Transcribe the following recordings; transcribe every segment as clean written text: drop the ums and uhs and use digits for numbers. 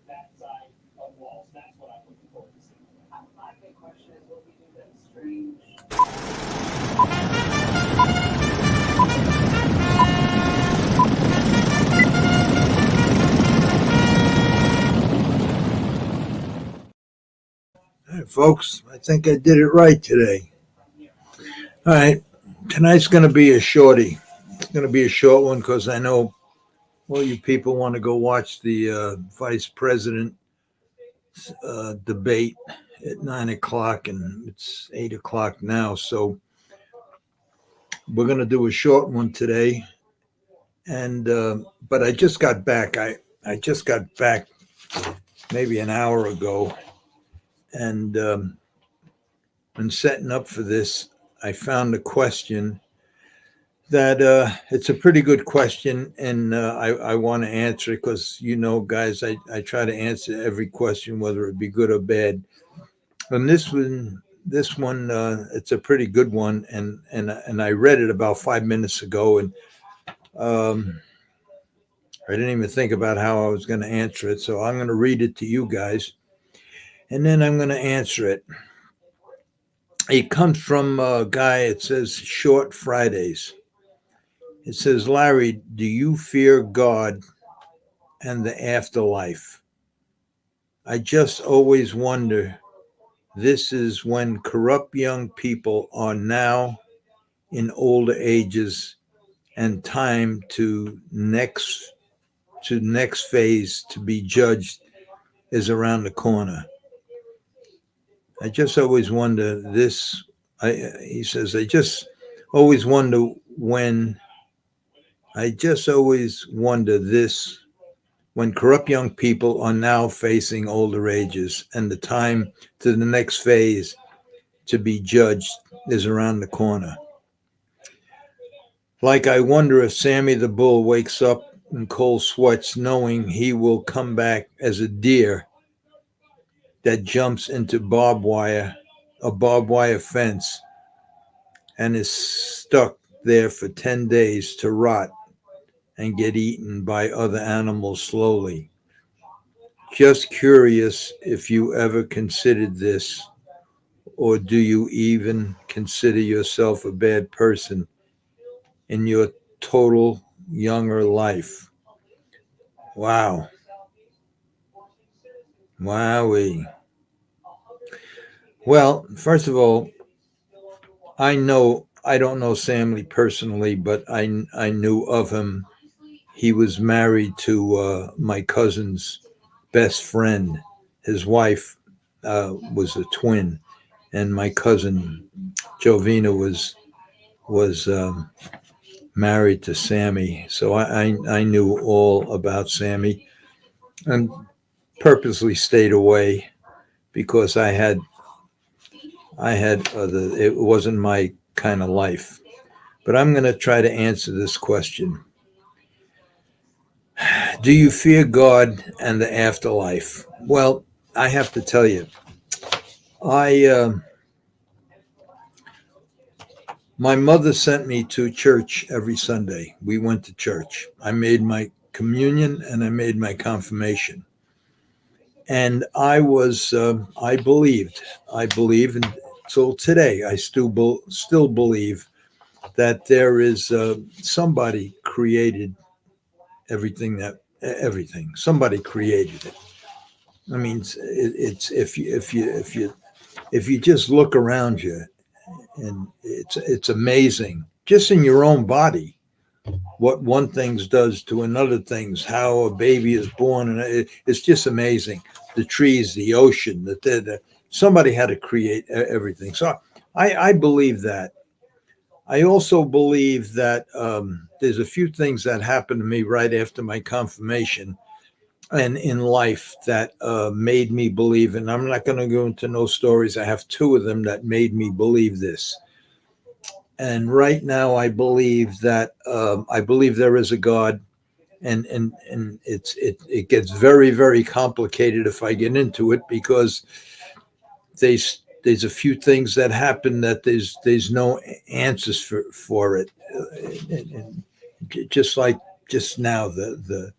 My big question is, will we do that strange? All right, folks, I think I did it right today. All right, tonight's going to be a shorty. It's going to be a short one because I know all you people want to go watch the vice president debate at 9 o'clock, and it's 8 o'clock now. So we're going to do a short one today. And but I just got back. I just got back maybe an hour ago, and when setting up for this, I found a question that it's a pretty good question, and I want to answer it because, guys, I try to answer every question, whether it be good or bad. And this one, it's a pretty good one, and I read it about 5 minutes ago, and I didn't even think about how I was going to answer it. So I'm going to read it to you guys, and then I'm going to answer it. It comes from a guy. It says Short Fridays. It says, Larry, do you fear God and the afterlife? I just always wonder. This is when corrupt young people are now in older ages, and time to next phase to be judged is around the corner. I just always wonder this. He says, I just always wonder when. I just always wonder this when corrupt young people are now facing older ages, and the time to the next phase to be judged is around the corner. Like I wonder if Sammy the Bull wakes up in cold sweats knowing he will come back as a deer that jumps into a barbed wire fence, and is stuck there for 10 days to rot and get eaten by other animals slowly. Just curious if you ever considered this, or do you even consider yourself a bad person in your total younger life? Wow. Wowee. Well, first of all, I don't know Sammy personally, but I knew of him. He was married to my cousin's best friend. His wife was a twin, and my cousin Jovina was married to Sammy. So I knew all about Sammy, and purposely stayed away because I had other. It wasn't my kind of life. But I'm going to try to answer this question. Do you fear God and the afterlife? Well, I have to tell you, my mother sent me to church every Sunday. We went to church. I made my communion and I made my confirmation. And I believe until today, I still believe that there is somebody created everything. Somebody created it. I mean, it's if you just look around you, and it's amazing, just in your own body, what one thing does to another things, how a baby is born, and it's just amazing. The trees, the ocean, somebody had to create everything. So I believe that. I also believe that there's a few things that happened to me right after my confirmation and in life that made me believe. And I'm not going to go into no stories. I have two of them that made me believe this. And right now, I believe that there is a God, and it gets very, very complicated if I get into it, because there's a few things that happen that there's no answers for it, and just like just now the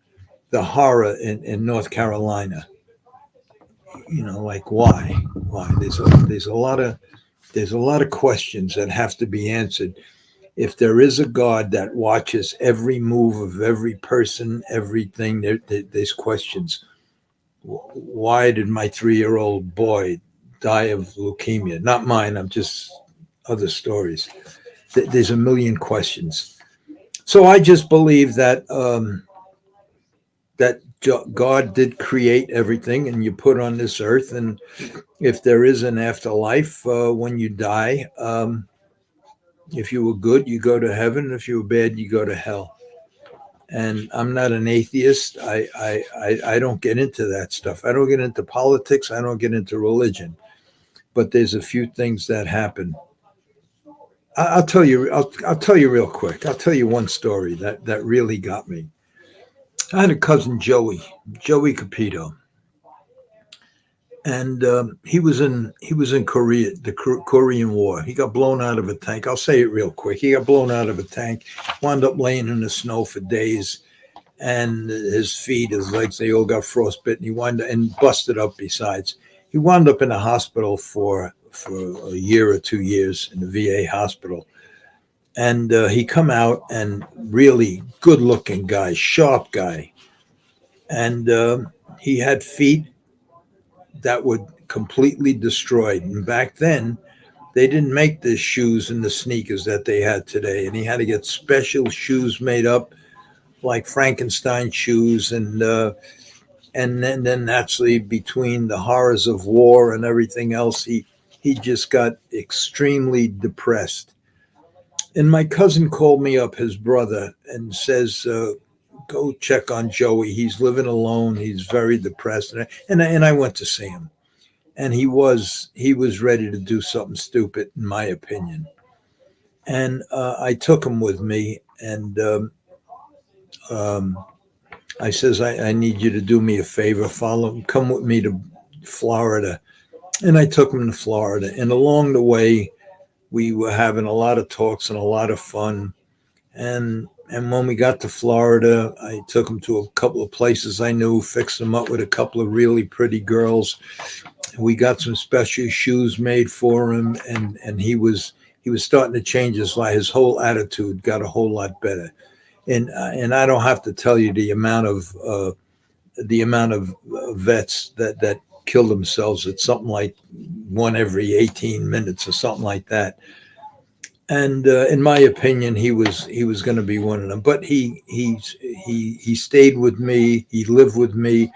horror in North Carolina. like why? Why? There's a lot of questions that have to be answered. If there is a God that watches every move of every person, everything, there's questions. Why did my 3-year-old boy die of leukemia? Not mine. I'm just other stories. There's a million questions. So I just believe that God did create everything, and you put on this earth, and if there is an afterlife when you die, if you were good, you go to heaven. If you were bad, you go to hell. And I'm not an atheist. I don't get into that stuff. I don't get into politics. I don't get into religion. But there's a few things that happen. I'll tell you. I'll tell you real quick. I'll tell you one story that really got me. I had a cousin Joey Capito, and he was in Korea, the Korean War. He got blown out of a tank. I'll say it real quick. He got blown out of a tank, wound up laying in the snow for days, and his feet, his legs, they all got frostbitten. He wound up and busted up. Besides, he wound up in a hospital for a year or 2 years in the VA hospital. And he come out and really good looking guy, sharp guy, and he had feet that were completely destroyed. And back then, they didn't make the shoes and the sneakers that they had today. And he had to get special shoes made up, like Frankenstein shoes. And then naturally, between the horrors of war and everything else, he just got extremely depressed. And my cousin called me up, his brother, and says, "Go check on Joey. He's living alone. He's very depressed." And I went to see him, and he was ready to do something stupid, in my opinion. And I took him with me, and um, I says, I need you to do me a favor, come with me to Florida. And I took him to Florida, and along the way, we were having a lot of talks and a lot of fun. And when we got to Florida, I took him to a couple of places I knew, fixed him up with a couple of really pretty girls. We got some special shoes made for him, and he was starting to change his life. His whole attitude got a whole lot better. And I don't have to tell you the amount of vets that kill themselves. It's something like one every 18 minutes or something like that. And in my opinion, he was going to be one of them. But he stayed with me. He lived with me,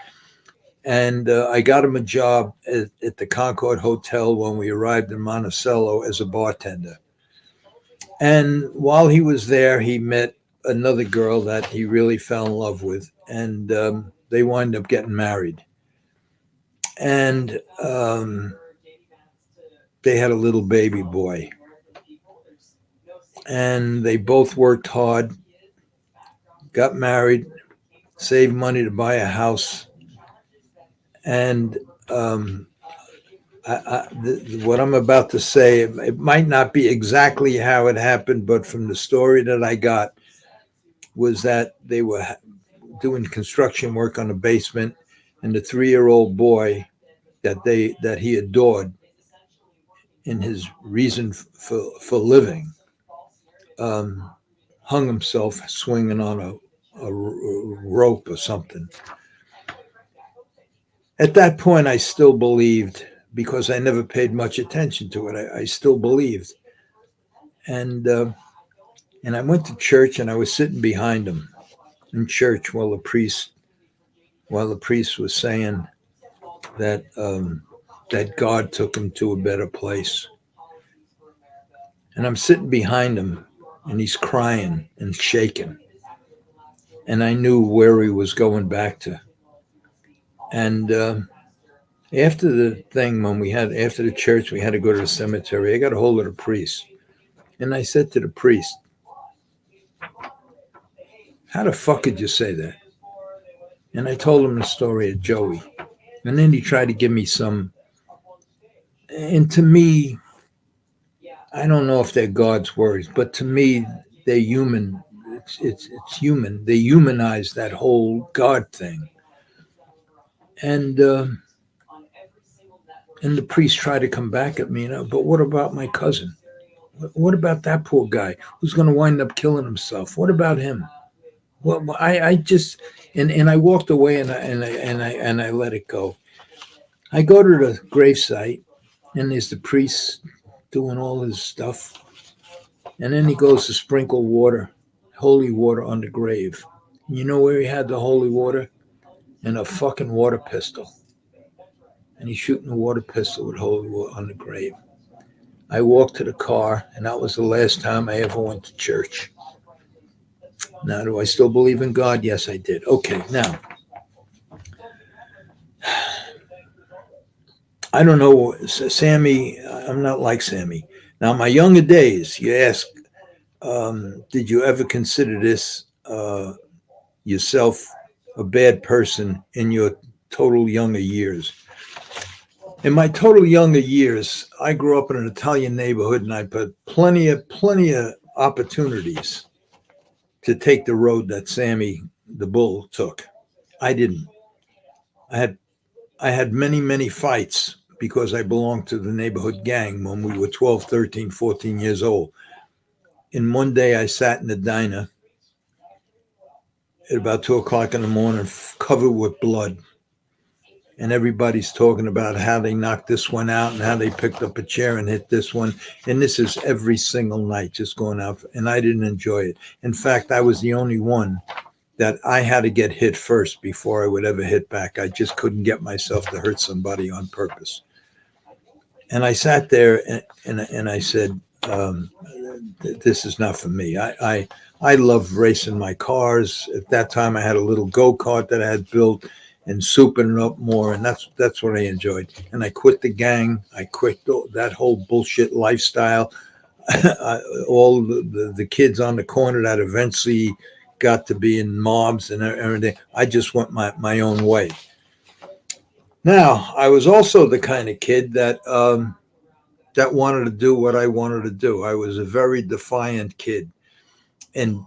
and I got him a job at the Concord Hotel when we arrived in Monticello as a bartender. And while he was there, he met another girl that he really fell in love with, and they wind up getting married. And they had a little baby boy, and they both worked hard, got married, saved money to buy a house. And what I'm about to say, it might not be exactly how it happened, but from the story that I got, was that they were doing construction work on a basement, and the 3-year-old boy that he adored in his reason for living, um, hung himself swinging on a rope or something. At that point, I still believed, because I never paid much attention to it. I still believed, and I went to church, and I was sitting behind him in church while the priest was saying that God took him to a better place. And I'm sitting behind him, and he's crying and shaking, and I knew where he was going back to. And after the thing, after the church, we had to go to the cemetery. I got a hold of the priest, and I said to the priest, "How the fuck could you say that?" And I told him the story of Joey. And then he tried to give me some. And to me, I don't know if they're God's words, but to me, they're human. It's human. They humanize that whole God thing. And And the priest tried to come back at me, but what about my cousin? What about that poor guy who's going to wind up killing himself? What about him? Well, I just and I walked away and I let it go. I go to the gravesite and there's the priest doing all his stuff, and then he goes to sprinkle water, holy water on the grave. You know where he had the holy water? In a fucking water pistol. And he's shooting a water pistol with holy water on the grave. I walked to the car, and that was the last time I ever went to church. Now, do I still believe in God? Yes, I did. Okay, now, I don't know, Sammy, I'm not like Sammy. Now, my younger days, you ask, did you ever consider this yourself a bad person in your total younger years? In my total younger years, I grew up in an Italian neighborhood, and I put plenty of opportunities to take the road that Sammy the Bull took. I didn't. I had many fights because I belonged to the neighborhood gang when we were 12, 13, 14 years old. And one day I sat in the diner at about 2 o'clock in the morning, covered with blood. And everybody's talking about how they knocked this one out and how they picked up a chair and hit this one. And this is every single night just going out. And I didn't enjoy it. In fact, I was the only one that I had to get hit first before I would ever hit back. I just couldn't get myself to hurt somebody on purpose. And I sat there and I said, this is not for me. I love racing my cars. At that time, I had a little go-kart that I had built and souping it up more, and that's what I enjoyed. And I quit the gang. I quit that whole bullshit lifestyle. All the kids on the corner that eventually got to be in mobs and everything. I just went my own way. Now, I was also the kind of kid that wanted to do what I wanted to do. I was a very defiant kid, and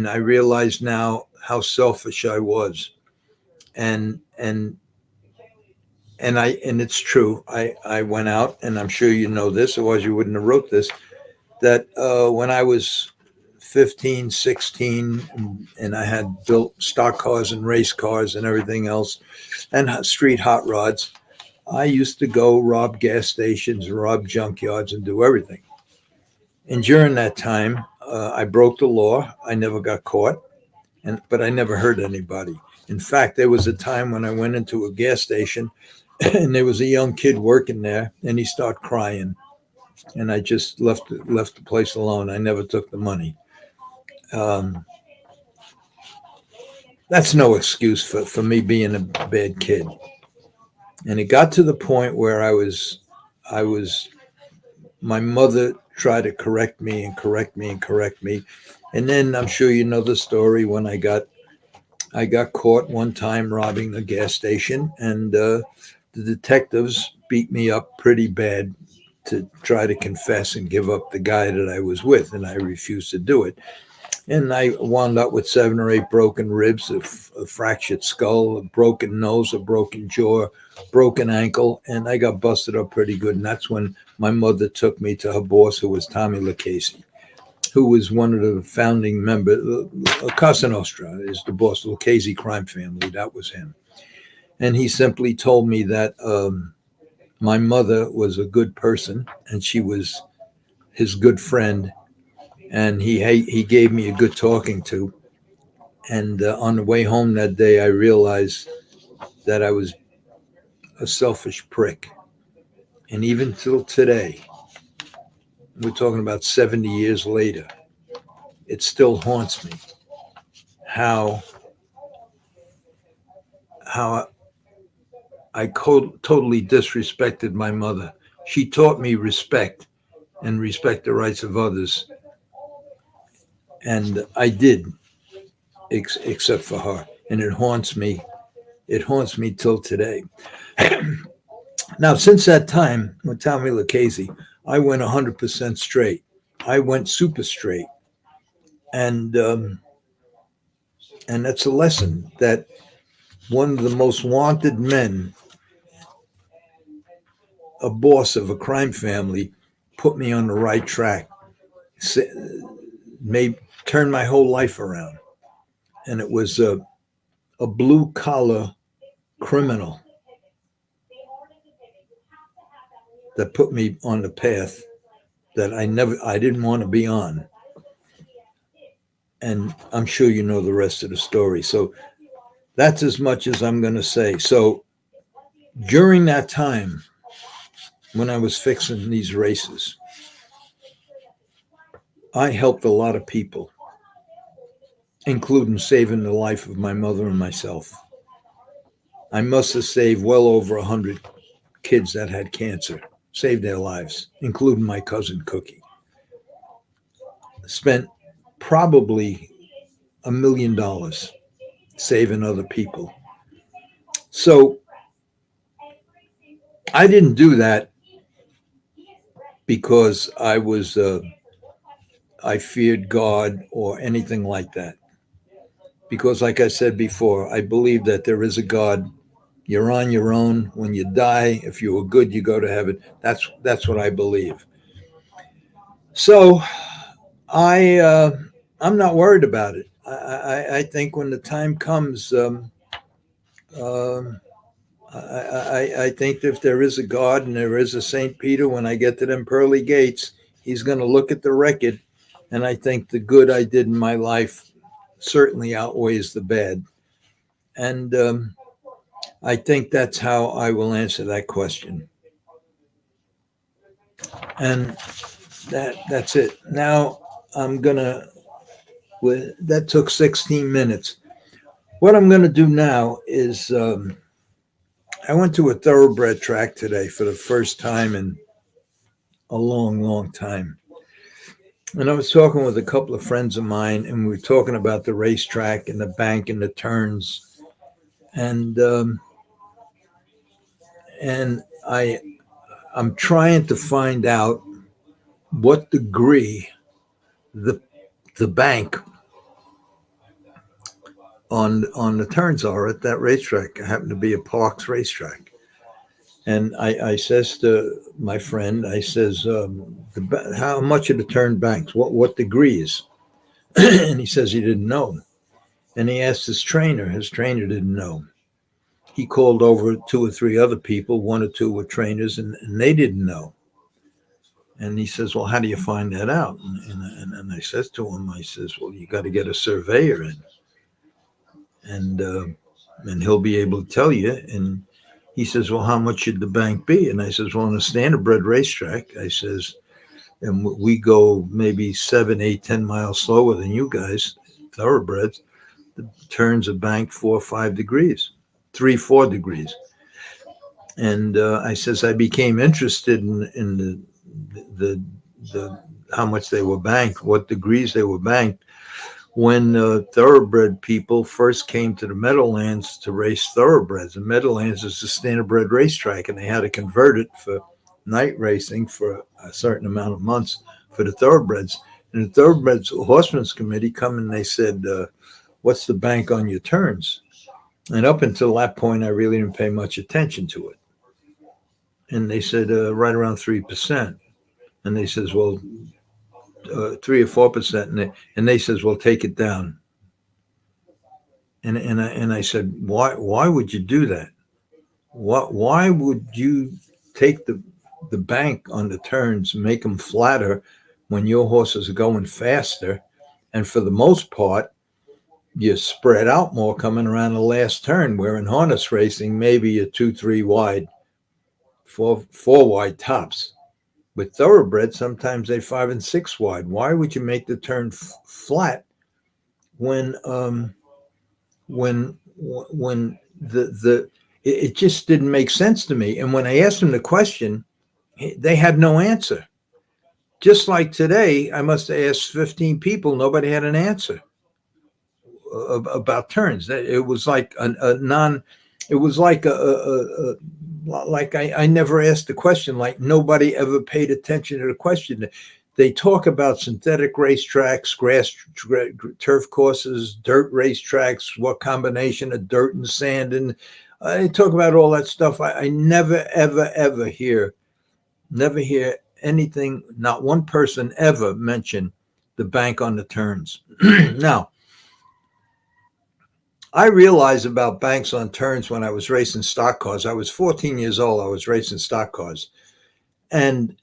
I realize now how selfish I was, and it's true. I went out, and I'm sure you know this, otherwise you wouldn't have wrote this. That when I was 15, 16, and I had built stock cars and race cars and everything else, and street hot rods, I used to go rob gas stations, rob junkyards, and do everything. And during that time, I broke the law. I never got caught, but I never hurt anybody. In fact, there was a time when I went into a gas station, and there was a young kid working there, and he started crying, and I just left the place alone. I never took the money. That's no excuse for me being a bad kid. And it got to the point where I was my mother tried to correct me and correct me and correct me. And then I'm sure you know the story when I got caught one time robbing a gas station, and the detectives beat me up pretty bad to try to confess and give up the guy that I was with, and I refused to do it. And I wound up with 7 or 8 broken ribs, a fractured skull, a broken nose, a broken jaw, broken ankle, and I got busted up pretty good. And that's when my mother took me to her boss, who was Tommy Lucchese, who was one of the founding members. Casa Nostra is the boss, the Lucchese crime family. That was him. And he simply told me that my mother was a good person, and she was his good friend, and he gave me a good talking to. And on the way home that day, I realized that I was a selfish prick. And even till today, we're talking about 70 years later, it still haunts me how I totally disrespected my mother. She taught me respect and respect the rights of others. And I did, except for her. And it haunts me. It haunts me till today. Now, since that time with Tommy Lucchese, I went 100% straight. I went super straight. And that's a lesson that one of the most wanted men a boss of a crime family put me on the right track, made turned my whole life around. And it was a blue collar criminal that put me on the path that I didn't want to be on. And I'm sure you know the rest of the story. So that's as much as I'm going to say. So during that time, when I was fixing these races, I helped a lot of people, including saving the life of my mother and myself. I must have saved well over 100 kids that had cancer, saved their lives, including my cousin Cookie. Spent probably $1 million saving other people. So I didn't do that because I feared God or anything like that. Because, like I said before, I believe that there is a God. You're on your own. When you die, if you were good, you go to heaven. That's what I believe. So I'm not worried about it. I think when the time comes, I think if there is a God and there is a St. Peter, when I get to them pearly gates, he's going to look at the record. And I think the good I did in my life certainly outweighs the bad. And I think that's how I will answer that question. And that's it. Now I'm going to, that took 16 minutes. What I'm going to do now is I went to a thoroughbred track today for the first time in a long, long time. And I was talking with a couple of friends of mine, and we were talking about the racetrack and the bank and the turns. And I'm trying to find out what degree the bank on the turns are at that racetrack. I happen to be a Parks racetrack. And I says to my friend, I says, how much are the turn banks? What degrees? And he says he didn't know. And he asked his trainer. His trainer didn't know. He called over 2 or 3 other people. 1 or 2 were trainers, and they didn't know. And he says, well, how do you find that out? And I says to him, I says, well, you got to get a surveyor in. And he'll be able to tell you. And he says, well, how much should the bank be? And I says, well, on a standardbred racetrack, I says, and we go maybe 7, 8, 10 miles slower than you guys, thoroughbreds, the turns a bank 4 or 5 degrees, 3, 4 degrees. And I says, I became interested in the how much they were banked, what degrees they were banked, when thoroughbred people first came to the Meadowlands to race thoroughbreds. And Meadowlands is a standardbred racetrack, and they had to convert it for night racing for a certain amount of months for the thoroughbreds. And the thoroughbreds horsemen's committee come and they said, what's the bank on your turns? And up until that point, I really didn't pay much attention to it. And they said, right around 3%. And they says, well, 3 or 4%. And they says, well, take it down. And I said, why would you do that? Why would you take the bank on the turns, make them flatter when your horses are going faster? And for the most part, you spread out more coming around the last turn, where in harness racing, maybe you're 2, 3 wide, 4 wide tops. With thoroughbred, sometimes they 5 and 6 wide. Why would you make the turn flat when it just didn't make sense to me? And when I asked them the question, they had no answer. Just like today, I must have asked 15 people. Nobody had an answer about turns. It was like it was like I never asked the question, like nobody ever paid attention to the question. They talk about synthetic racetracks, grass, turf courses, dirt racetracks, what combination of dirt and sand. And they talk about all that stuff. I never, ever, ever hear never hear anything, not one person ever mention the bank on the turns. Now, I realized about banks on turns when I was racing stock cars. I was 14 years old. I was racing stock cars. And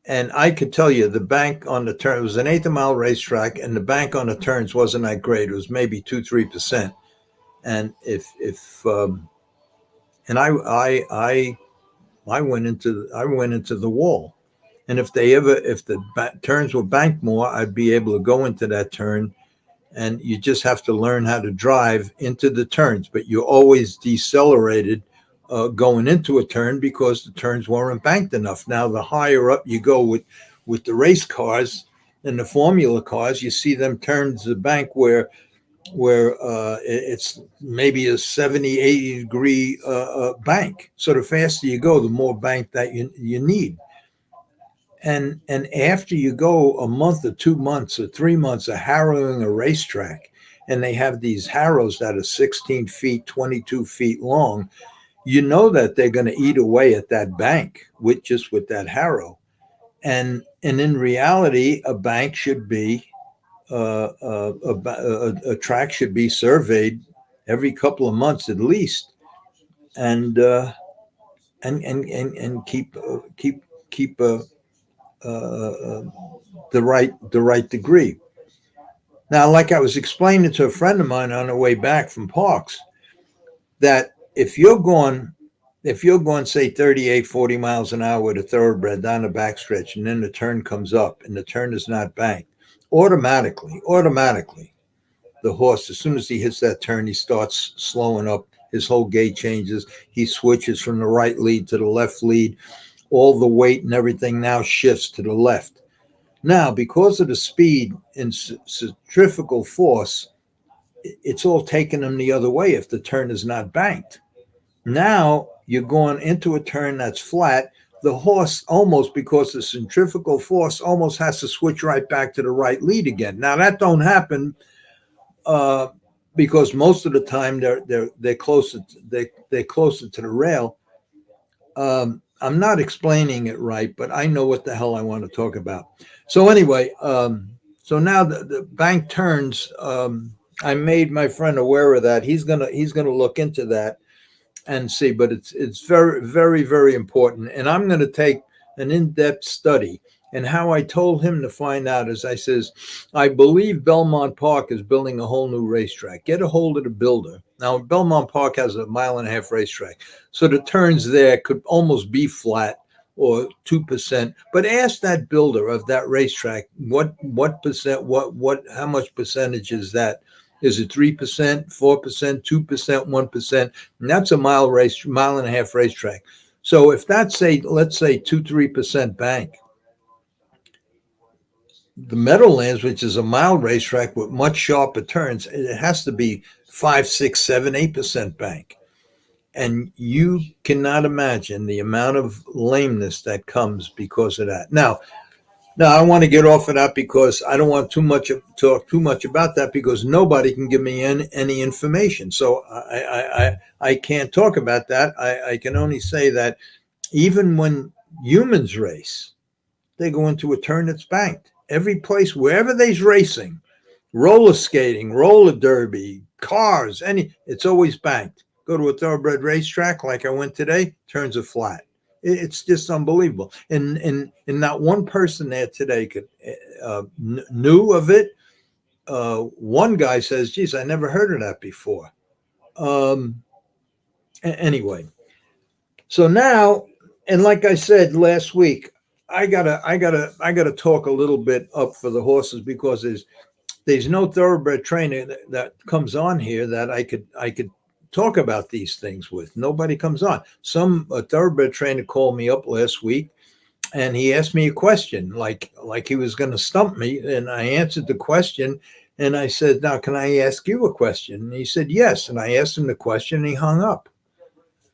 I could tell you the bank on the turn, it was an eighth of mile racetrack, and the bank on the turns wasn't that great. It was maybe 2-3%. And and I went into the wall. And if the turns were banked more, I'd be able to go into that turn. And you just have to learn how to drive into the turns, but you're always decelerated going into a turn because the turns weren't banked enough. Now, the higher up you go with the race cars and the formula cars, you see them turns the bank where it's maybe a 70, 80 degree bank. So the faster you go, the more bank that you need. And after you go a month or 2 months or 3 months of harrowing a racetrack, and they have these harrows that are 16 feet, 22 feet long, you know that they're going to eat away at that bank with that harrow. And in reality, a bank should be a track should be surveyed every couple of months at least, and keep uh, the right degree. Now, like I was explaining to a friend of mine on the way back from Parks, that if you're going say 38, 40 miles an hour with a thoroughbred down the backstretch, and then the turn comes up and the turn is not banked, automatically, the horse, as soon as he hits that turn, he starts slowing up. His whole gait changes. He switches from the right lead to the left lead. All the weight and everything now shifts to the left. Now, because of the speed and centrifugal force, it's all taking them the other way if the turn is not banked. Now you're going into a turn that's flat. The horse almost, because of centrifugal force, almost has to switch right back to the right lead again. Now that don't happen uh, because most of the time they're closer they're closer to the rail. I'm not explaining it right, but I know what the hell I want to talk about. So anyway, so now the bank turns. I made my friend aware of that. He's gonna look into that and see. But it's very very very important. And I'm going to take an in-depth study. And how I told him to find out is I says, I believe Belmont Park is building a whole new racetrack. Get a hold of the builder. Now, Belmont Park has a mile-and-a-half racetrack. So the turns there could almost be flat or 2%. But ask that builder of that racetrack, what percent, how much percentage is that? Is it 3%, 4%, 2%, 1%? And that's a mile and a half racetrack. So if that's let's say 2-3% bank, the Meadowlands, which is a mile racetrack with much sharper turns, it has to be 5, 6, 7, 8% bank. And you cannot imagine the amount of lameness that comes because of that. Now, I want to get off of that because I don't want talk too much about that, because nobody can give me any information. So I can't talk about that. I can only say that even when humans race, they go into a turn that's banked. Every place, wherever there's racing, roller skating, roller derby, cars, it's always banked. Go to a thoroughbred racetrack like I went today, turns are flat. It's just unbelievable. And not one person there today knew of it. One guy says, geez, I never heard of that before. Anyway, so now, and like I said last week, I gotta talk a little bit up for the horses, because there's no thoroughbred trainer that comes on here that I could talk about these things with. Nobody comes on. A thoroughbred trainer called me up last week, and he asked me a question, like he was going to stump me, and I answered the question, and I said, now can I ask you a question? And he said yes, and I asked him the question, and he hung up.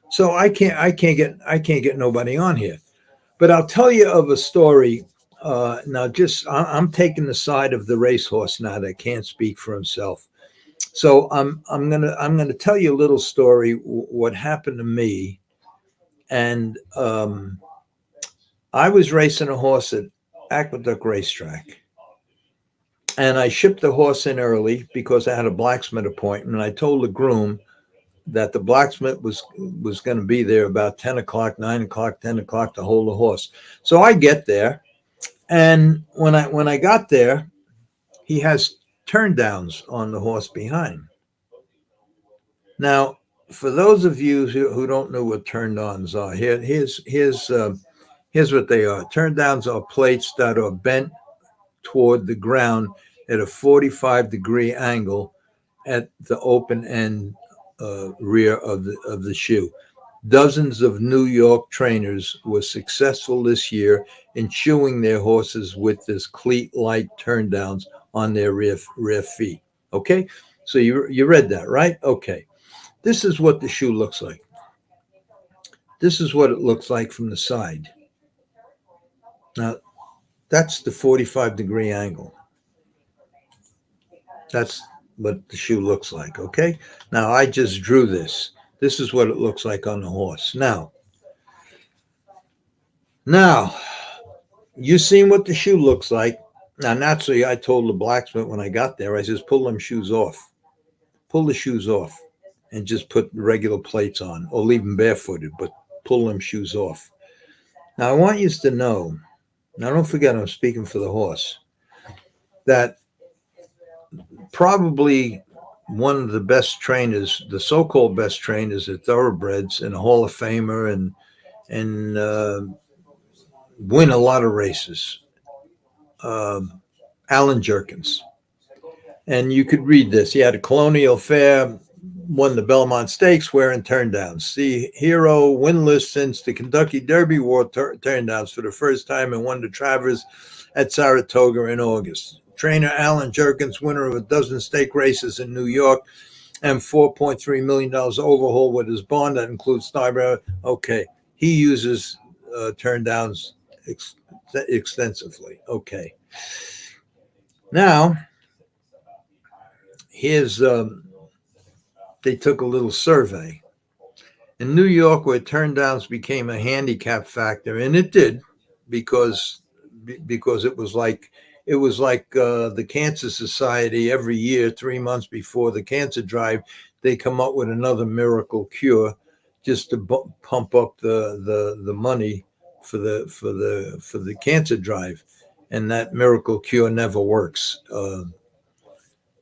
So I can't get nobody on here. But I'll tell you of a story. Now, I'm taking the side of the racehorse now that can't speak for himself. So I'm gonna tell you a little story. What happened to me, and I was racing a horse at Aqueduct Racetrack, and I shipped the horse in early because I had a blacksmith appointment. I told the groom that the blacksmith was going to be there about 10 o'clock, 9 o'clock, 10 o'clock to hold the horse. So I get there, and when I got there, he has turn downs on the horse behind. Now, for those of you who don't know what turn downs are, here's what they are. Turn downs are plates that are bent toward the ground at a 45-degree angle at the open end rear of the shoe. Dozens of New York trainers were successful this year in shoeing their horses with this cleat-like turn downs on their rear feet. Okay, so you read that, right? Okay, this is what the shoe looks like. This is what it looks like from the side. Now, that's the 45-degree angle. That's what the shoe looks like, okay? Now, I just drew this. This is what it looks like on the horse. Now, you seen what the shoe looks like. Now, naturally, I told the blacksmith when I got there, I says, pull them shoes off. Pull the shoes off and just put regular plates on, or leave them barefooted, but pull them shoes off. Now, I want you to know, now don't forget I'm speaking for the horse, that probably one of the best trainers, the so-called best trainers at Thoroughbreds, and a Hall of Famer, and win a lot of races, Alan Jerkins. And you could read this. He had a Colonial Fair, won the Belmont Stakes wearing turn downs. The hero, winless since the Kentucky Derby, wore turn downs for the first time and won the Travers at Saratoga in August. Trainer Alan Jerkins, winner of a dozen stake races in New York, and $4.3 million overhaul with his barn that includes Thoroughbred. Okay, he uses turn downs extensively. Okay. Now, here's they took a little survey in New York where turn downs became a handicap factor, and it did because it was like the Cancer Society every year, 3 months before the cancer drive, they come up with another miracle cure just to pump up the money for the cancer drive, and that miracle cure never works.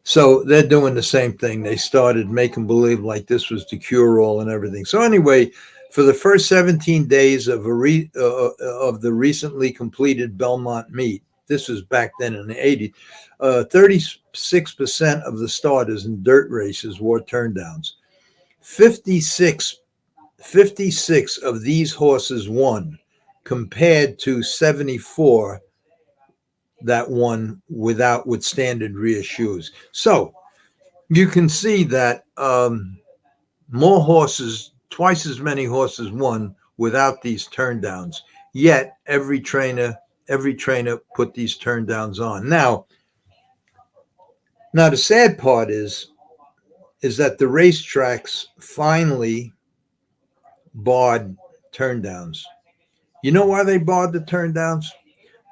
So they're doing the same thing. They started making believe like this was the cure-all and everything. So anyway, for the first 17 days of the recently completed Belmont meet, this was back then in the 80s, 36% of the starters in dirt races wore turn downs. 56 of these horses won, compared to 74 that won with standard rear shoes. So you can see that more horses, twice as many horses won without these turn downs. Yet every trainer put these turn downs on. Now the sad part is that the racetracks finally barred turn downs. You know why they barred the turn downs?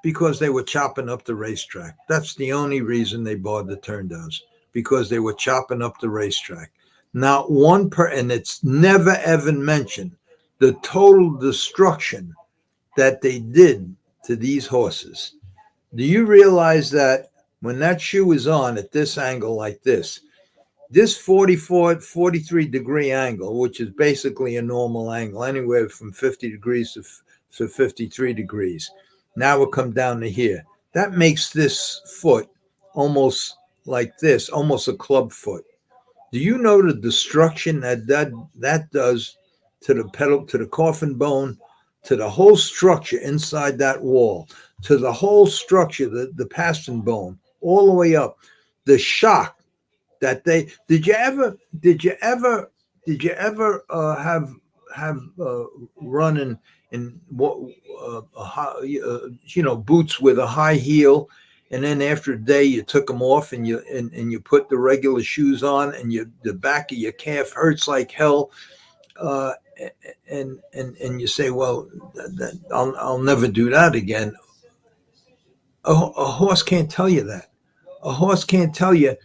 Because they were chopping up the racetrack. That's the only reason they barred the turn downs, because they were chopping up the racetrack. Not one and it's never ever mentioned the total destruction that they did to these horses. Do you realize that when that shoe is on at this angle like this 43-degree angle, which is basically a normal angle, anywhere from 50 degrees to 53 degrees. Now we'll come down to here. That makes this foot almost like this, almost a club foot. Do you know the destruction that does to the pedal, to the coffin bone, to the whole structure inside that wall, to the whole structure, the pastern bone, all the way up? The shock that they did you ever have run in what boots with a high heel, and then after a day you took them off and you put the regular shoes on, and the back of your calf hurts like hell, and you say, well, I'll never do that again. A horse can't tell you that. A horse can't tell you.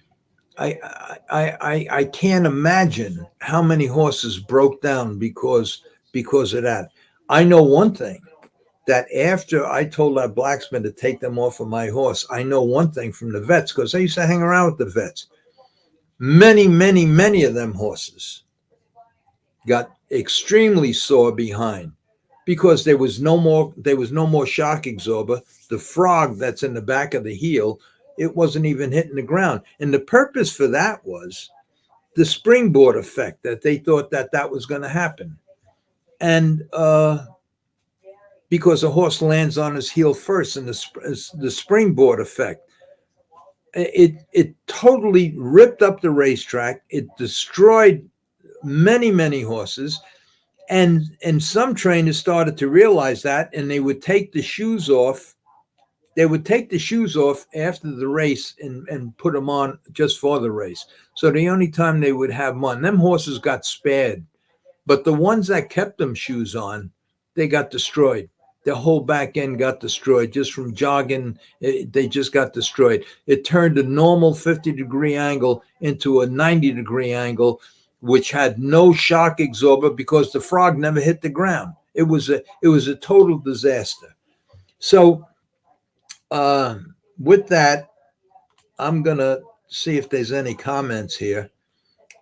I can't imagine how many horses broke down because of that. I know one thing, that after I told that blacksmith to take them off of my horse, I know one thing from the vets, because I used to hang around with the vets. Many of them horses got extremely sore behind because there was no more shock absorber. The frog that's in the back of the heel, it wasn't even hitting the ground. And the purpose for that was the springboard effect, that they thought that was going to happen. And because a horse lands on his heel first, and the springboard effect, it totally ripped up the racetrack. It destroyed many horses. And some trainers started to realize that, and they would take the shoes off. They would take the shoes off after the race and put them on just for the race. So the only time they would have them on, them horses got spared. But the ones that kept them shoes on, they got destroyed. Their whole back end got destroyed just from jogging. They just got destroyed. It turned a normal 50-degree angle into a 90-degree angle, which had no shock absorber because the frog never hit the ground. It was a total disaster. So with that, I'm gonna see if there's any comments here,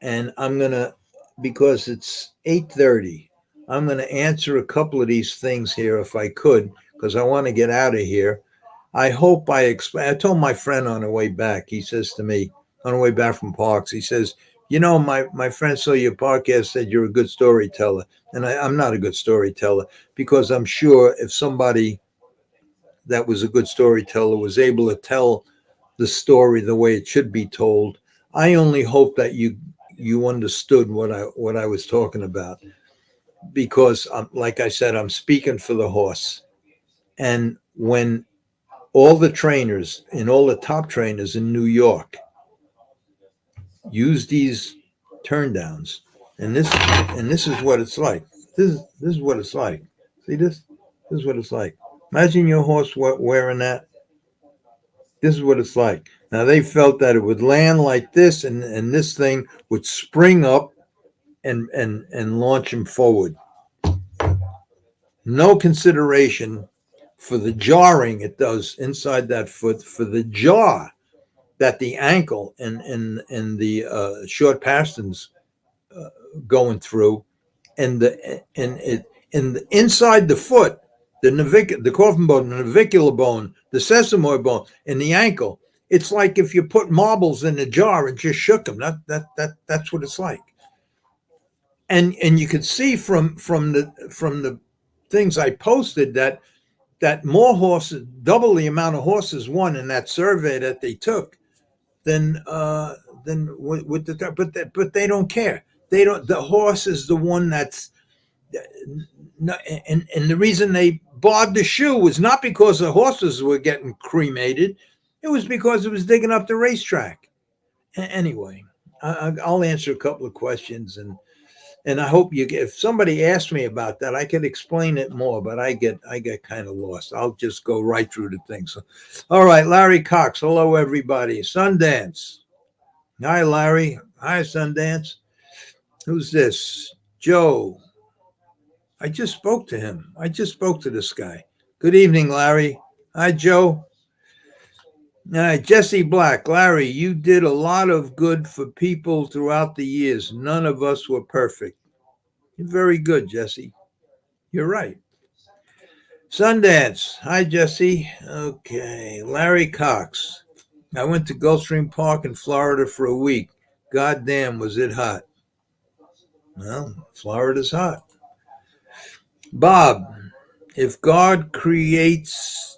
and I'm gonna, because it's 8:30, I'm gonna answer a couple of these things here if I could, because I want to get out of here. I hope I explain. I told my friend on the way back. He says to me on the way back from Parks, he says, my friend saw your podcast, said you're a good storyteller. And I'm not a good storyteller, because I'm sure if somebody that was a good storyteller was able to tell the story the way it should be told, I only hope that you understood what I was talking about, because like I said, I'm speaking for the horse. And when all the trainers and all the top trainers in New York use these turn downs, and this is what it's like. This is what it's like. See this? This is what it's like. Imagine your horse wearing that. This is what it's like. Now they felt that it would land like this, and this thing would spring up and launch him forward. No consideration for the jarring it does inside that foot, for the jaw that the ankle and the short pasterns going through, and the inside the foot, the coffin bone, the navicular bone, the sesamoid bone, and the ankle. It's like if you put marbles in a jar and just shook them. That's what it's like. And you could see from the things I posted that more horses, double the amount of horses won in that survey that they took than with the, but they don't care. They don't. The horse is the one that's, and the reason they barred the shoe was not because the horses were getting cremated. It was because it was digging up the racetrack. Anyway, I'll answer a couple of questions, and I hope if somebody asked me about that, I could explain it more, but I get kind of lost. I'll just go right through the things. So, all right, Larry Cox. Hello, everybody. Sundance. Hi, Larry. Hi, Sundance. Who's this? Joe. I just spoke to him. I just spoke to this guy. Good evening, Larry. Hi, Joe. Jesse Black. Larry, you did a lot of good for people throughout the years. None of us were perfect. You're very good, Jesse. You're right. Sundance. Hi, Jesse. Okay. Larry Cox. I went to Gulfstream Park in Florida for a week. God damn, was it hot. Well, Florida's hot. Bob, if God creates,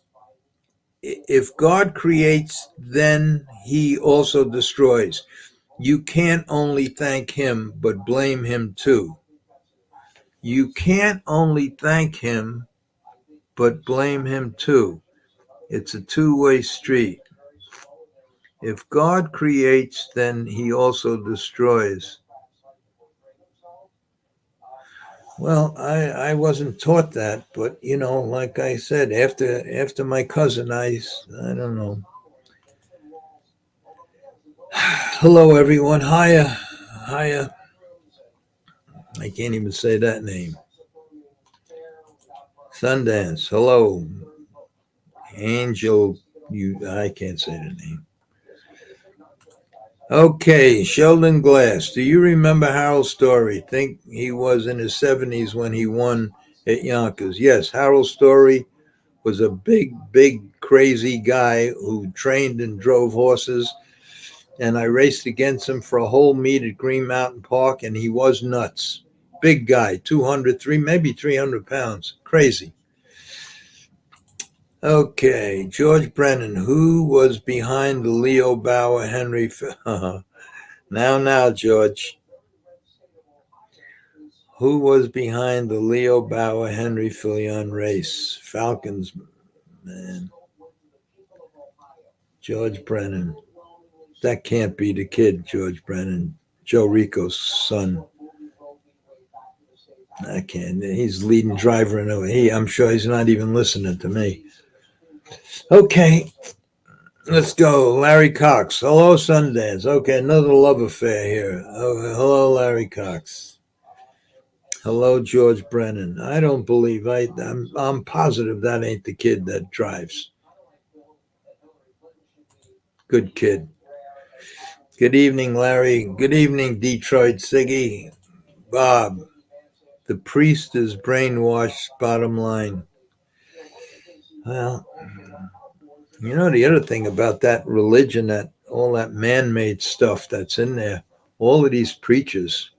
then he also destroys. You can't only thank him, but blame him too. You can't only thank him, but blame him too. It's a two-way street. If God creates, then he also destroys. Well, I wasn't taught that, but like I said, after my cousin, I don't know. Hello, everyone. Hiya, hiya. I can't even say that name. Sundance. Hello, Angel. I can't say the name. Okay, Sheldon Glass. Do you remember Harold Story? Think he was in his 70s when he won at Yonkers. Yes, Harold Story was a big, crazy guy who trained and drove horses. And I raced against him for a whole meet at Green Mountain Park, and he was nuts. Big guy, 200, maybe 300 pounds. Crazy. Okay, George Brennan. Who was behind the Leo Bauer Henry? Now, George. Who was behind the Leo Bauer Henry Filion race? Falcons, man. George Brennan. That can't be the kid, George Brennan. Joe Rico's son. I can't. He's leading driver in I'm sure he's not even listening to me. Okay, let's go. Larry Cox. Hello, Sundance. Okay, another love affair here. Oh, hello, Larry Cox. Hello, George Brennan. I don't believe I'm positive that ain't the kid that drives. Good kid. Good evening, Larry. Good evening, Detroit Siggy. Bob. The priest is brainwashed, bottom line. Well, the other thing about that religion, that all that man-made stuff that's in there, all of these preachers,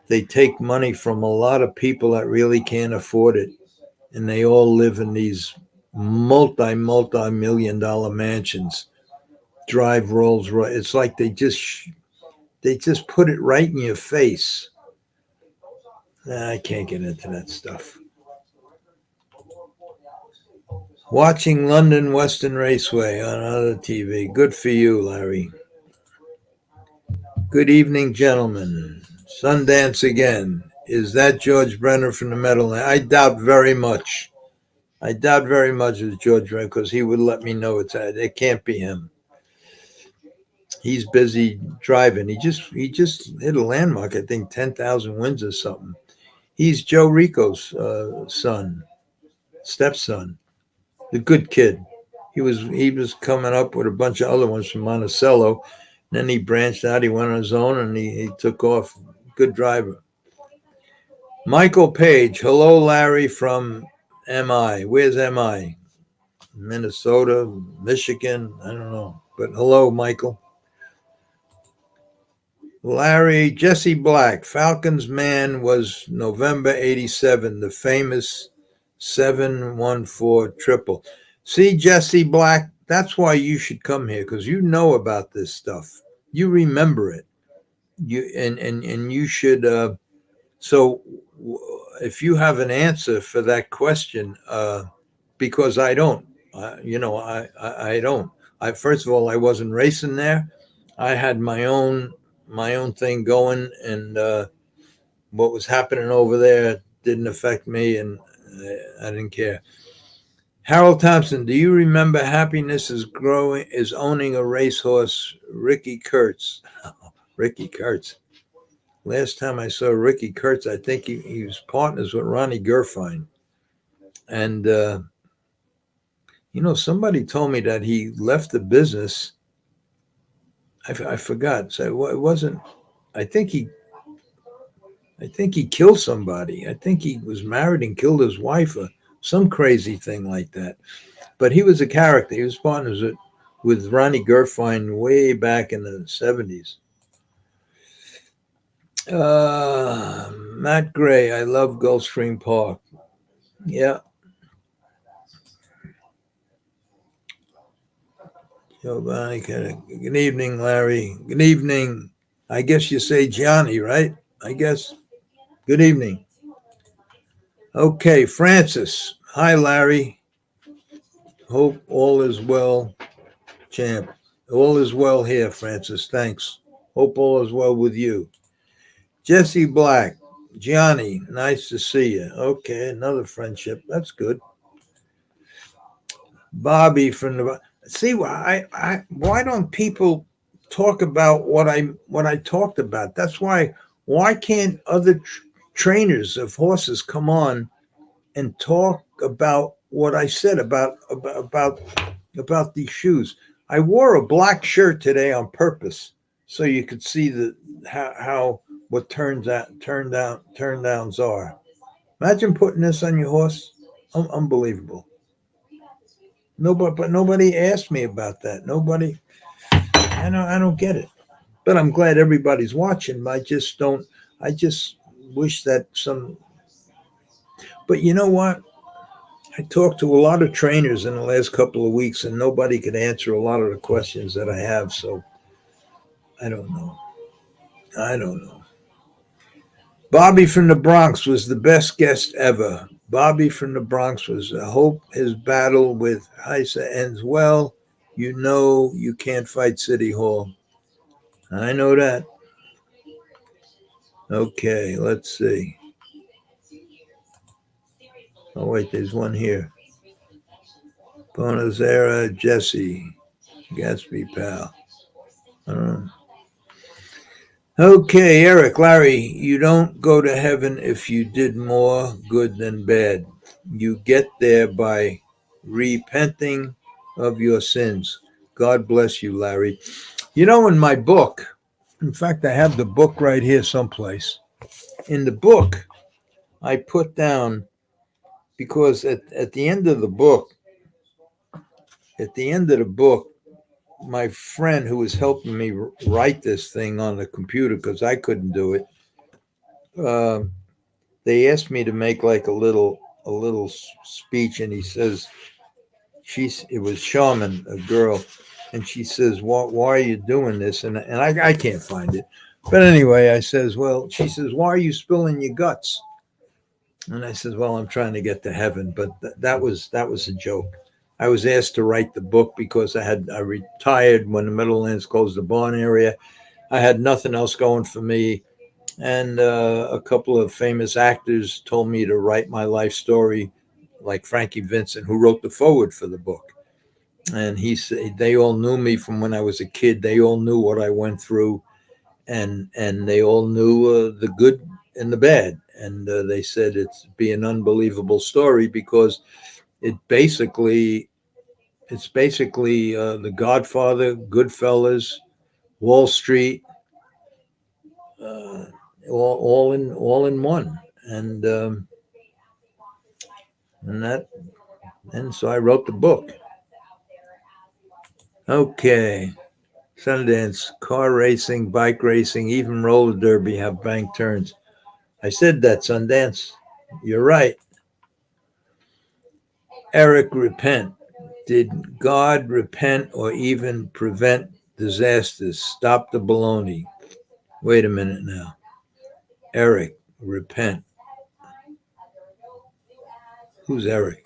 they take money from a lot of people that really can't afford it, and they all live in these multi-million-dollar mansions, drive Rolls Royce. It's like they just put it right in your face. I can't get into that stuff. Watching London Western Raceway on other TV. Good for you, Larry. Good evening, gentlemen. Sundance again. Is that George Brenner from the Meadowland? I doubt very much. It's George Brenner because he would let me know it can't be him. He's busy driving. He just hit a landmark. I think 10,000 wins or something. He's Joe Rico's stepson. The good kid. He was coming up with a bunch of other ones from Monticello. Then he branched out. He went on his own and he took off. Good driver. Michael Page. Hello, Larry from MI. Where's MI? Minnesota, Michigan. I don't know. But hello, Michael. Larry, Jesse Black. Falcons man was November 87, the famous 714 triple. See, Jesse Black, that's why you should come here, because you know about this stuff. You remember it. And you should. So, if you have an answer for that question, because I don't, I don't. First of all, I wasn't racing there. I had my own thing going, and what was happening over there didn't affect me, and I didn't care. Harold Thompson, do you remember Happiness is owning a racehorse? Ricky Kurtz. Ricky Kurtz. Last time I saw Ricky Kurtz, I think he was partners with Ronnie Gerfine. And, somebody told me that he left the business. I forgot. So it wasn't, I think he killed somebody. I think he was married and killed his wife or some crazy thing like that. But he was a character. He was partners with Ronnie Gerfine way back in the 70s. Matt Gray, I love Gulfstream Park. Yeah. Giovanni, good evening, Larry. Good evening. I guess you say Johnny, right? I guess. Good evening. Okay, Francis. Hi, Larry. Hope all is well, champ. All is well here, Francis. Thanks. Hope all is well with you. Jesse Black. Gianni, nice to see you. Okay, another friendship. That's good. Bobby from the see why don't people talk about what I talked about? That's why can't other trainers of horses come on and talk about what I said about these shoes? I wore a black shirt today on purpose so you could see how what turn downs are. Imagine putting this on your horse. Unbelievable. Nobody asked me about that. Nobody. I don't get it. But I'm glad everybody's watching. I just don't. I just wish that some. But you know what? I talked to a lot of trainers in the last couple of weeks, and nobody could answer a lot of the questions that I have. So I don't know. I don't know. Bobby from the Bronx was the best guest ever. Bobby from the Bronx was. I hope his battle with Heisa ends well. You know you can't fight City Hall. I know that. Okay, let's see. Oh, wait, there's one here. Bonazera, Jesse, Gatsby, pal. Okay, Eric, Larry, you don't go to heaven if you did more good than bad. You get there by repenting of your sins. God bless you, Larry. You know, in my book, in fact, I have the book right here someplace. In the book, I put down, because at the end of the book, my friend who was helping me write this thing on the computer because I couldn't do it, uh, they asked me to make like a little speech, and he says it was Shaman, a girl, and she says, why are you doing this? And I can't find it, but anyway, I says, well, she says, why are you spilling your guts? And I says, well, I'm trying to get to heaven, but that was a joke. I was asked to write the book because I retired when the Meadowlands closed the barn area. I had nothing else going for me, and a couple of famous actors told me to write my life story, like Frankie Vincent, who wrote the foreword for the book. And he said they all knew me from when I was a kid. They all knew what I went through, and they all knew the good and the bad. And they said it's be an unbelievable story because it basically it's basically The Godfather, Goodfellas, Wall Street, uh, all in one. And so I wrote the book. Okay, Sundance, car racing, bike racing, even roller derby have bank turns. I said that, Sundance. You're right. Eric, repent. Did God repent or even prevent disasters? Stop the baloney. Wait a minute now. Eric, repent. Who's Eric?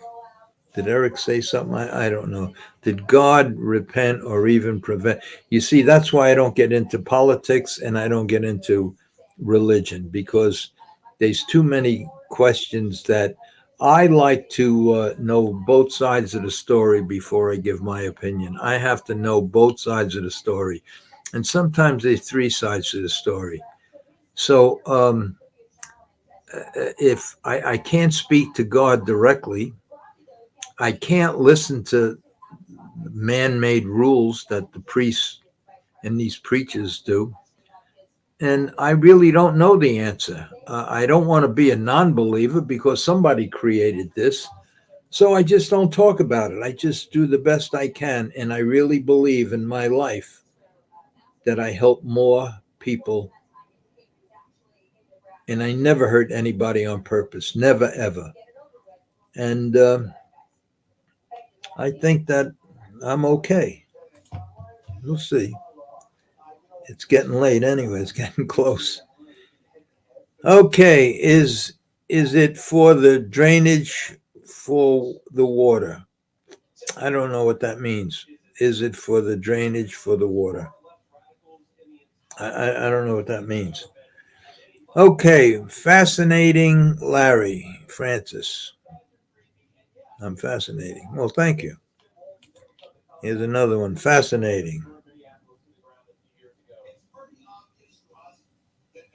Did Eric say something? I don't know. Did God repent or even prevent? You see, that's why I don't get into politics and I don't get into religion, because there's too many questions that I like to know both sides of the story before I give my opinion. I have to know both sides of the story. And sometimes there's three sides to the story. So if I can't speak to God directly, I can't listen to man-made rules that the priests and these preachers do, and I really don't know the answer. I don't want to be a non-believer because somebody created this, so I just don't talk about it. I just do the best I can, and I really believe in my life that I help more people, and I never hurt anybody on purpose, never ever. And I think that I'm okay. We'll see. It's getting late anyway. It's getting close. Okay, is it for the drainage for the water? I don't know what that means. Is it for the drainage for the water? I don't know what that means. Okay, fascinating Larry Francis. I'm fascinating. Well, thank you. Here's another one. Fascinating.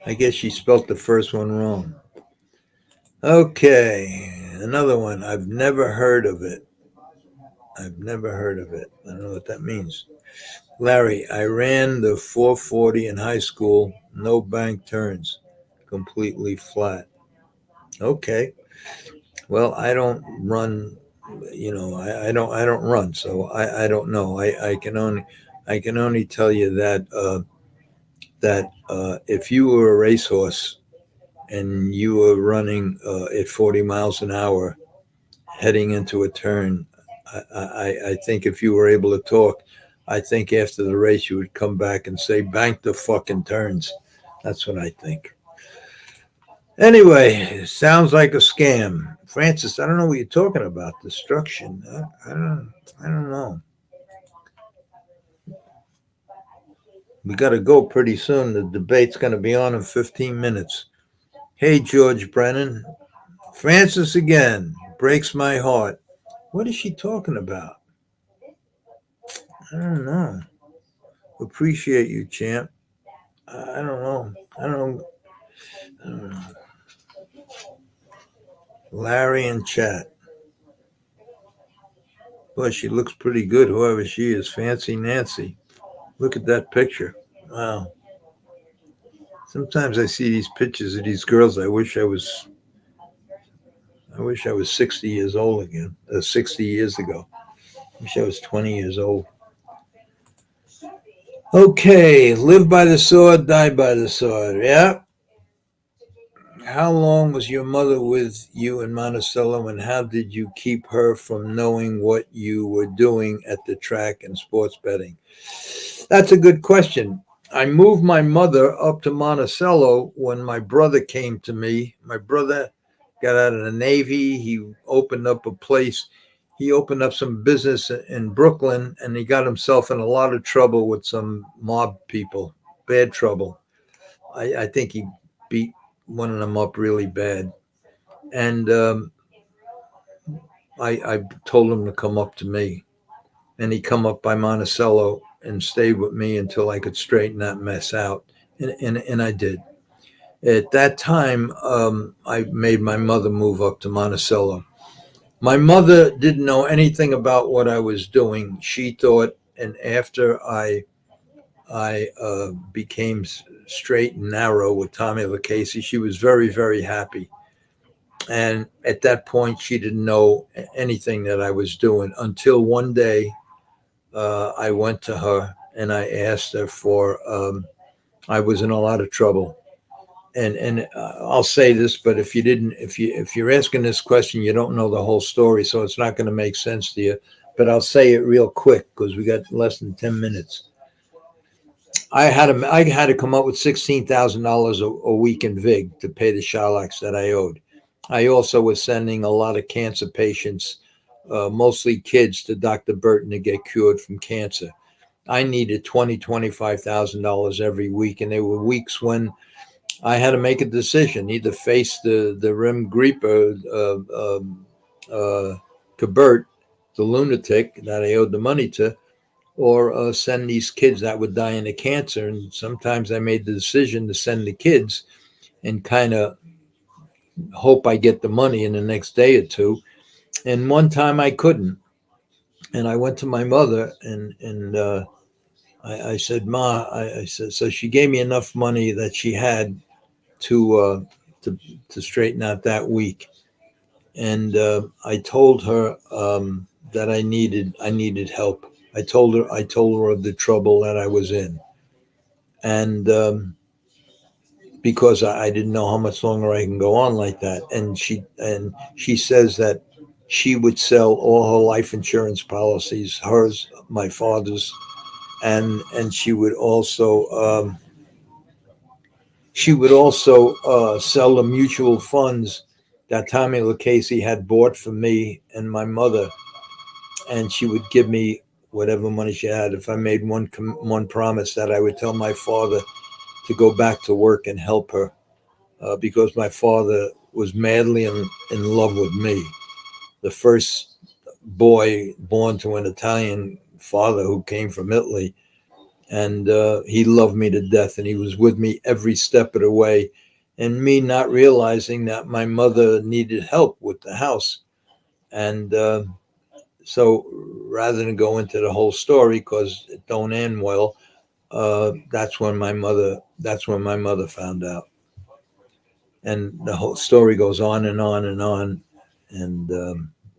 I guess she spelt the first one wrong. Okay, another one. I've never heard of it. I've never heard of it. I don't know what that means. Larry, I ran the 440 in high school. No bank turns. Completely flat. Okay. Well, I don't run. I don't run, so I don't know. I can only tell you that if you were a racehorse and you were running at 40 miles an hour heading into a turn, I think if you were able to talk, I think after the race you would come back and say, "Bank the fucking turns." That's what I think. Anyway, sounds like a scam. Francis, I don't know what you're talking about. Destruction. I don't know. We got to go pretty soon. The debate's going to be on in 15 minutes. Hey, George Brennan. Francis again. Breaks my heart. What is she talking about? I don't know. Appreciate you, champ. I don't know. I don't know. Larry in chat. Boy, she looks pretty good, whoever she is. Fancy Nancy. Look at that picture. Wow. Sometimes I see these pictures of these girls. I wish I was 60 years old again. 60 years ago. I wish I was 20 years old. Okay, live by the sword, die by the sword. Yeah. How long was your mother with you in Monticello, and how did you keep her from knowing what you were doing at the track and sports betting? That's a good question. I moved my mother up to Monticello when my brother came to me. My brother got out of the Navy. He opened up a place. He opened up some business in Brooklyn, and he got himself in a lot of trouble with some mob people, bad trouble. I think he beat one of them up really bad. And I told him to come up to me. And he come up by Monticello and stayed with me until I could straighten that mess out. And I did. At that time, I made my mother move up to Monticello. My mother didn't know anything about what I was doing. She thought, and after I became straight and narrow with Tommy LaCasey, she was very, very happy. And at that point, she didn't know anything that I was doing until one day I went to her and I asked her for. I was in a lot of trouble, and I'll say this, but if you're asking this question, you don't know the whole story, so it's not going to make sense to you. But I'll say it real quick because we got less than 10 minutes. I had to come up with $16,000 a week in VIG to pay the Shylocks that I owed. I also was sending a lot of cancer patients, mostly kids, to Dr. Burton to get cured from cancer. I needed $25,000 every week, and there were weeks when I had to make a decision: either face the Rim Grieper, Kabert, the lunatic that I owed the money to, or send these kids that would die of cancer. And sometimes I made the decision to send the kids and kind of hope I get the money in the next day or two. And one time I couldn't, and I went to my mother and I said, "Ma," I said. So she gave me enough money that she had to uh, to to straighten out that week. And I told her that I needed help. I told her of the trouble that I was in, and because I didn't know how much longer I can go on like that. And she says that she would sell all her life insurance policies, hers, my father's, and she would also sell the mutual funds that Tommy LaCasey had bought for me and my mother, and she would give me whatever money she had if I made one promise that I would tell my father to go back to work and help her. because my father was madly in love with me. The first boy born to an Italian father who came from Italy. And he loved me to death, and he was with me every step of the way. And me not realizing that my mother needed help with the house. And so rather than go into the whole story because it don't end well, that's when my mother found out. And the whole story goes on and on and on, and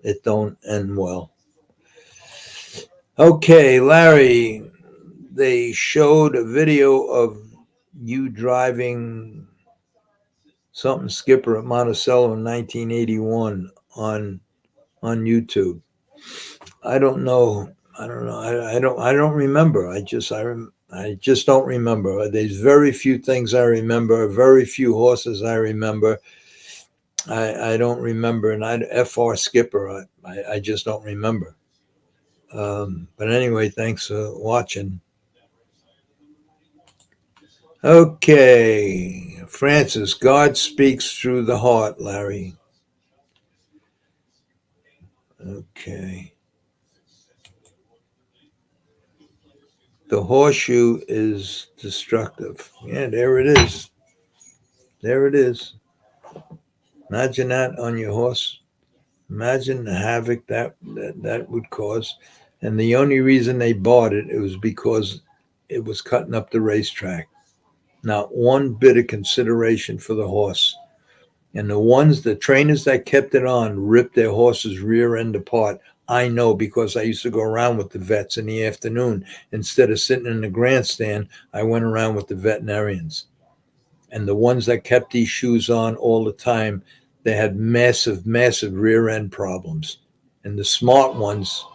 it don't end well. Okay, Larry, they showed a video of you driving something skipper at Monticello in 1981 on YouTube. I don't know. I don't know. I don't remember. I just don't remember. There's very few things I remember. Very few horses I remember. I don't remember. And FR skipper. I just don't remember. But anyway, thanks for watching. Okay, Francis, God speaks through the heart, Larry. Okay. The horseshoe is destructive. Yeah, there it is. There it is. Imagine that on your horse. Imagine the havoc that would cause. And the only reason they bought it was because it was cutting up the racetrack. Not one bit of consideration for the horse. And the trainers that kept it on ripped their horse's rear end apart. I know because I used to go around with the vets in the afternoon. Instead of sitting in the grandstand, I went around with the veterinarians. And the ones that kept these shoes on all the time, they had massive, massive rear end problems. And the smart ones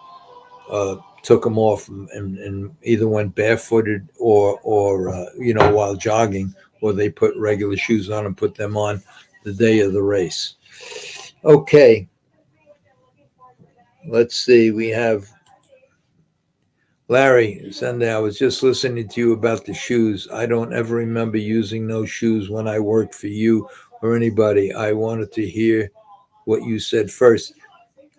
took them off and either went barefooted or while jogging, or they put regular shoes on and put them on the day of the race. Okay, let's see. We have Larry Sunday. I was just listening to you about the shoes. I don't ever remember using those shoes when I worked for you or anybody. I wanted to hear what you said first.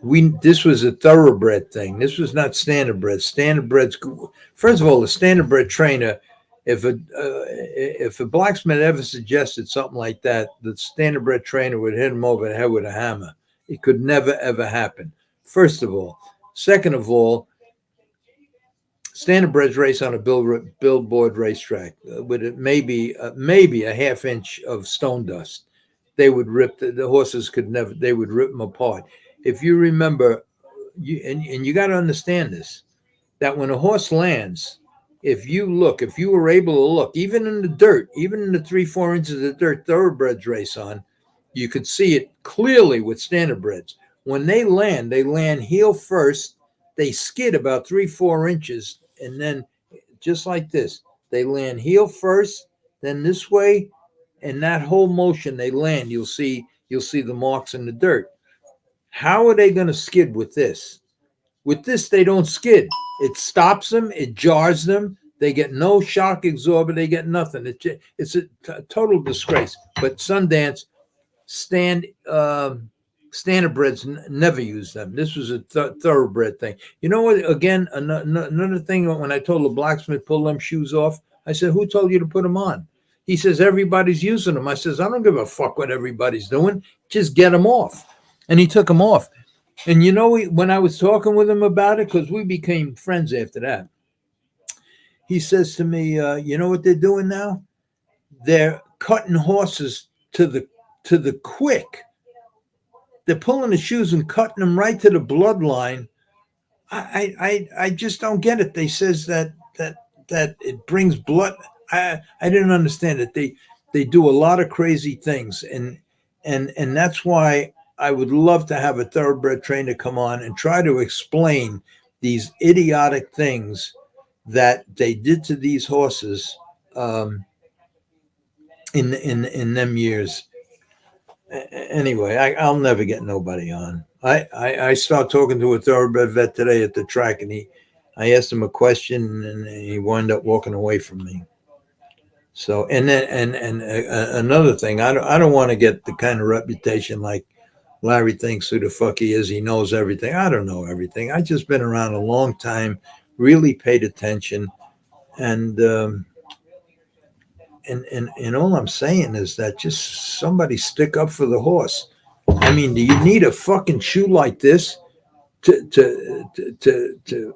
This was a thoroughbred thing. This was not standardbred. Standardbreds. First of all, the standardbred trainer, if a blacksmith ever suggested something like that, the standardbred trainer would hit him over the head with a hammer. It could never ever happen. First of all. Second of all, standardbreds race on a billboard racetrack with maybe a half inch of stone dust. They would rip the horses could never. They would rip them apart. If you remember, and you got to understand this, that when a horse lands, if you were able to look, even in the dirt, even in the 3-4 inches of dirt thoroughbreds race on, you could see it clearly with standardbreds. When they land heel first. They skid about 3-4 inches, and then just like this, they land heel first, then this way, and that whole motion they land. You'll see the marks in the dirt. How are they going to skid with this? With this, they don't skid. It stops them. It jars them. They get no shock absorber. They get nothing. It's a total disgrace. But Sundance standardbreds never use them. This was a thoroughbred thing. You know what? Again, another thing. When I told the blacksmith pull them shoes off, I said, "Who told you to put them on?" He says, "Everybody's using them." I says, "I don't give a fuck what everybody's doing. Just get them off." And he took them off. And when I was talking with him about it, because we became friends after that, he says to me, "You know what they're doing now? They're cutting horses to the quick. They're pulling the shoes and cutting them right to the bloodline." I just don't get it. They says that it brings blood. I didn't understand it. They do a lot of crazy things, and that's why I would love to have a thoroughbred trainer come on and try to explain these idiotic things that they did to these horses in them years. Anyway, I'll never get nobody on. I start talking to a thoroughbred vet today at the track, and I asked him a question, and he wound up walking away from me. So, and then, another thing, I don't want to get the kind of reputation like Larry thinks who the fuck he is. He knows everything. I don't know everything. I just been around a long time, really paid attention, and and all I'm saying is that just somebody stick up for the horse. I mean, do you need a fucking shoe like this to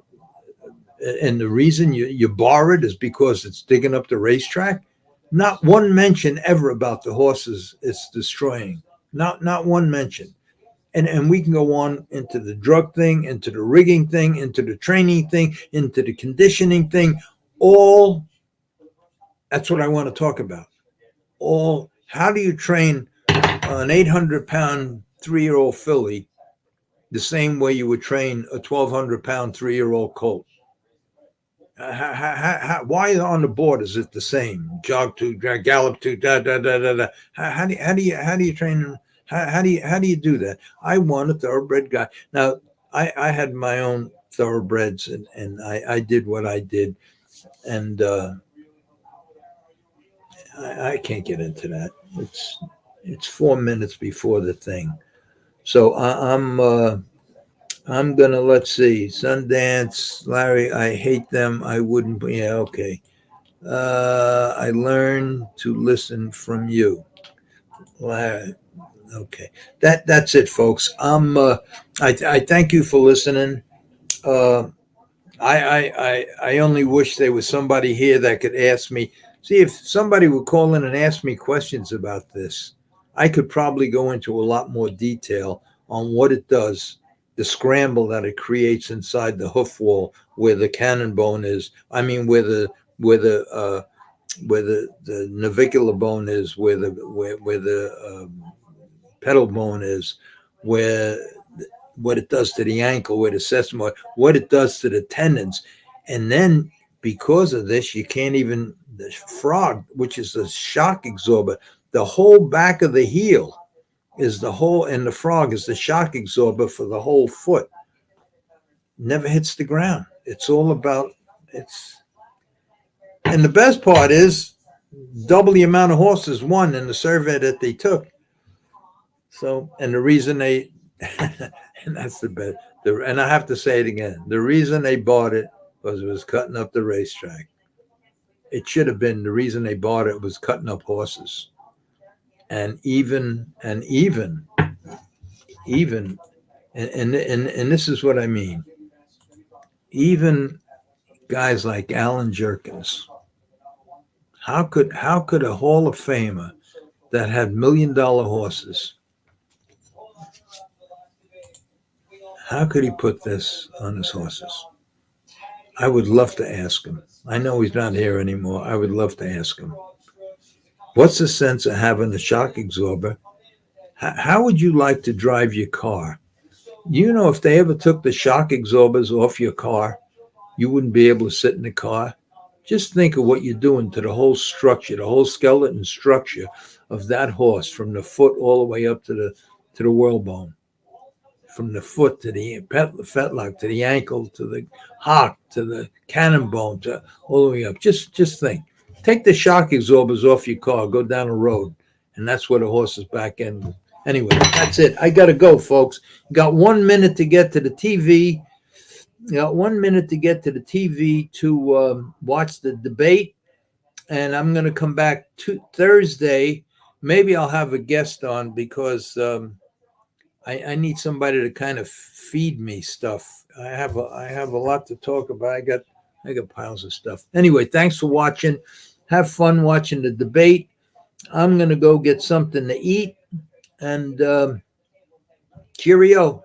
and the reason you bar it is because it's digging up the racetrack? Not one mention ever about the horses it's destroying. Not one mention. And we can go on into the drug thing, into the rigging thing, into the training thing, into the conditioning thing. All that's what I want to talk about. All how do you train an 800-pound 3-year-old filly the same way you would train a 1,200-pound 3-year-old colt? Why on the board is it the same? Jog to, gallop to, da da da da da. How do you train them? How do you do that? I want a thoroughbred guy. Now I had my own thoroughbreds and I did what I did, and I can't get into that. It's 4 minutes before the thing, so I'm gonna, let's see, Sundance, Larry. I hate them. I wouldn't. Yeah, okay. I learned to listen from you, Larry. Okay, that's it, folks. I thank you for listening. Uh, I only wish there was somebody here that could ask me. See, if somebody would call in and ask me questions about this, I could probably go into a lot more detail on what it does, the scramble that it creates inside the hoof wall where the cannon bone is. I mean, where the the navicular bone is, where the pedal bone is, where what it does to the ankle, where the sesamoid, what it does to the tendons. And then because of this, you can't even, the frog, which is the shock absorber, the whole back of the heel is the whole, and the frog is the shock absorber for the whole foot. Never hits the ground. It's all about, and the best part is double the amount of horses won in the survey that they took. So, and the reason they, and that's the best, and I have to say it again, the reason they bought it was it was cutting up the racetrack. It should have been the reason they bought it was cutting up horses. And even, and this is what I mean. Even guys like Alan Jerkins, how could a Hall of Famer that had $1 million horses, how could he put this on his horses? I would love to ask him. I know he's not here anymore. I would love to ask him. What's the sense of having a shock absorber? How would you like to drive your car? You know, if they ever took the shock absorbers off your car, you wouldn't be able to sit in the car. Just think of what you're doing to the whole structure, the whole skeleton structure of that horse, from the foot all the way up to the whalebone, from the foot to the fetlock, to the ankle, to the hock, to the cannon bone, to all the way up. Just think. Take the shock absorbers off your car, go down the road, and that's where the horse's back end. Anyway, that's it. I got to go, folks. Got 1 minute to get to the TV. Got 1 minute to get to the TV to watch the debate, and I'm going to come back to Thursday. Maybe I'll have a guest on because I need somebody to kind of feed me stuff. I have a lot to talk about. I got piles of stuff. Anyway, thanks for watching. Have fun watching the debate. I'm going to go get something to eat, and cheerio.